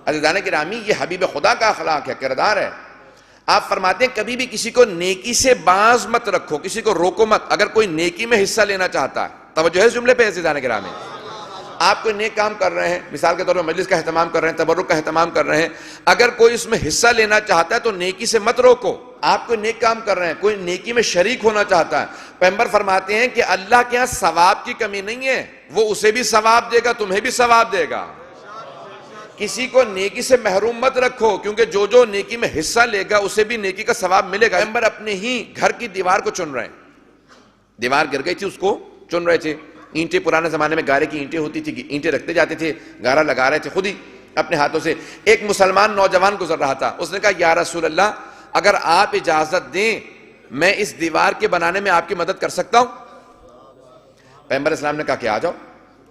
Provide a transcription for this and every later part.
عزیزان گرامی یہ حبیب خدا کا اخلاق ہے، کردار ہے۔ آپ فرماتے ہیں کبھی بھی کسی کو نیکی سے باز مت رکھو، کسی کو روکو مت۔ اگر کوئی نیکی میں حصہ لینا چاہتا ہے، توجہ ہے اس جملے پہ عزیزان گرامی، آپ کوئی نیک کام کر رہے ہیں، مثال کے طور پر مجلس کا اہتمام کر رہے ہیں، تبرک کا اہتمام کر رہے ہیں، اگر کوئی اس میں حصہ لینا چاہتا ہے تو نیکی سے مت روکو۔ آپ کوئی نیک کام کر رہے ہیں، کوئی نیکی میں شریک ہونا چاہتا ہے، پیغمبر فرماتے ہیں کہ اللہ کے ہاں ثواب کی کمی نہیں ہے، وہ اسے بھی ثواب دے گا، تمہیں بھی ثواب دے گا۔ کسی کو نیکی سے محروم مت رکھو، کیونکہ جو نیکی میں حصہ لے گا اسے بھی نیکی کا ثواب ملے گا۔ پیغمبر اپنے ہی گھر کی دیوار کو چن رہے ہیں، دیوار گر گئی تھی اس کو چن رہے تھے، اینٹیں پرانے زمانے میں گارے کی اینٹیں ہوتی تھی، اینٹیں رکھتے جاتے تھے، گارا لگا رہے تھے خود ہی اپنے ہاتھوں سے۔ ایک مسلمان نوجوان گزر رہا تھا، اس نے کہا یا رسول اللہ اگر آپ اجازت دیں میں اس دیوار کے بنانے میں آپ کی مدد کر سکتا ہوں؟ پیغمبر اسلام نے کہا کہ آ جاؤ،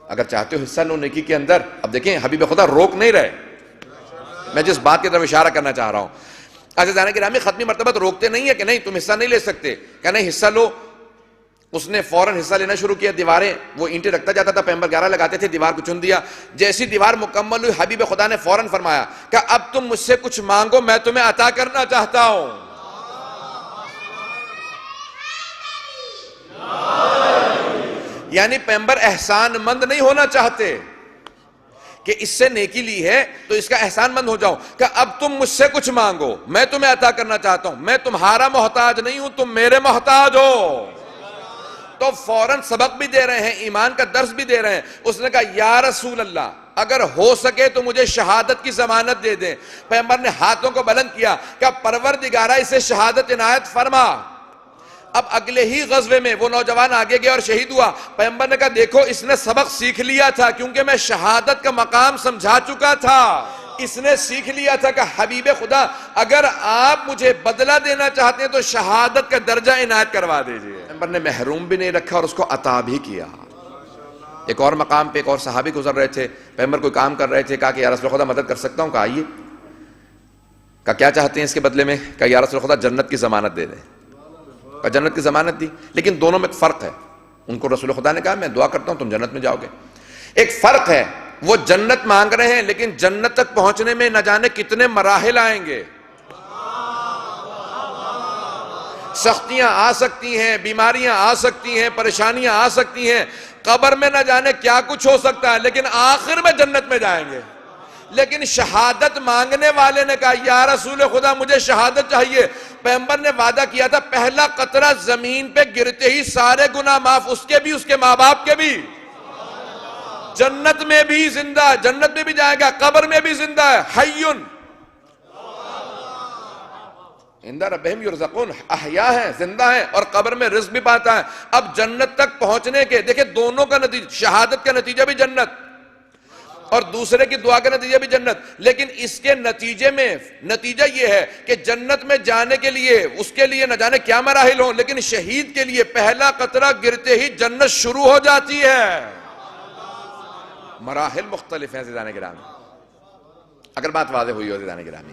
اگر چاہتے ہو حصہ لو نیکی کے اندر۔ اب دیکھیں حبیب خدا روک نہیں رہے، میں جس بات کی طرف اشارہ کرنا چاہ رہا ہوں، عزیزان گرامی ختمی مرتبہ تو روکتے نہیں ہے کہ نہیں تم حصہ نہیں لے سکتے، کہ نہیں حصہ لو۔ اس نے فوراً حصہ لینا شروع کیا، دیواریں وہ اینٹیں رکھتا جاتا تھا، پیغمبر گارا لگاتے تھے، دیوار کو چن دیا۔ جیسی دیوار مکمل ہوئی حبیب خدا نے فوراً فرمایا کہ اب تم مجھ سے کچھ مانگو میں تمہیں عطا کرنا چاہتا ہوں۔ یعنی پیغمبر احسان مند نہیں ہونا چاہتے کہ اس سے نیکی لی ہے تو اس کا احسان مند ہو جاؤ، کہ اب تم مجھ سے کچھ مانگو میں تمہیں عطا کرنا چاہتا ہوں، میں تمہارا محتاج نہیں ہوں، تم میرے محتاج ہو۔ تو فوراً سبق بھی دے رہے ہیں، ایمان کا درس بھی دے رہے ہیں۔ اس نے کہا یا رسول اللہ اگر ہو سکے تو مجھے شہادت کی ضمانت دے دیں۔ پیغمبر نے ہاتھوں کو بلند کیا کہ پروردگارہ اسے شہادت عنایت فرما۔ اب اگلے ہی غزوے میں وہ نوجوان آگے گیا اور شہید ہوا۔ پیغمبر نے کہا دیکھو اس نے سبق سیکھ لیا تھا، کیونکہ میں شہادت کا مقام سمجھا چکا تھا۔ اس نے سیکھ لیا تھا کہ حبیب خدا اگر آپ مجھے بدلہ دینا چاہتے ہیں تو شہادت کا درجہ عنایت کروا دیجئے۔ پیغمبر نے محروم بھی نہیں رکھا اور اس کو عطا بھی کیا۔ ایک اور مقام پہ ایک اور صحابی گزر رہے تھے، پیغمبر کوئی کام کر رہے تھے، کہا کہ یا رسول خدا مدد کر سکتا ہوں؟ کہا آئیے۔ کہا کیا چاہتے ہیں اس کے بدلے میں؟ کہا یا رسول خدا جنت کی ضمانت دے دیں۔ کہا جنت کی ضمانت دی، لیکن دونوں میں فرق ہے۔ ان کو رسول خدا نے کہا میں دعا کرتا ہوں تم جنت میں جاؤ گے۔ ایک فرق ہے، وہ جنت مانگ رہے ہیں لیکن جنت تک پہنچنے میں نہ جانے کتنے مراحل آئیں گے، سختیاں آ سکتی ہیں، بیماریاں آ سکتی ہیں، پریشانیاں آ سکتی ہیں، قبر میں نہ جانے کیا کچھ ہو سکتا ہے، لیکن آخر میں جنت میں جائیں گے۔ لیکن شہادت مانگنے والے نے کہا یا رسول خدا مجھے شہادت چاہیے۔ پیغمبر نے وعدہ کیا تھا پہلا قطرہ زمین پہ گرتے ہی سارے گناہ معاف، اس کے بھی اس کے ماں باپ کے بھی۔ جنت میں بھی زندہ ہے، جنت میں بھی جائے گا، قبر میں بھی زندہ ہے، حیٌّ عند ربہم یرزقون، احیاء ہے، زندہ ہے اور قبر میں رزق بھی پاتا ہے۔ اب جنت تک پہنچنے کے دیکھیں دونوں کا نتیجہ، شہادت کا نتیجہ بھی جنت اور دوسرے کی دعا کا نتیجہ بھی جنت، لیکن اس کے نتیجے میں نتیجہ یہ ہے کہ جنت میں جانے کے لیے اس کے لیے نہ جانے کیا مراحل ہوں، لیکن شہید کے لیے پہلا قطرہ گرتے ہی جنت شروع ہو جاتی ہے۔ مراحل مختلف ہیں عزیزان گرامی، اگر بات واضح ہوئی ہو عزیزان گرامی۔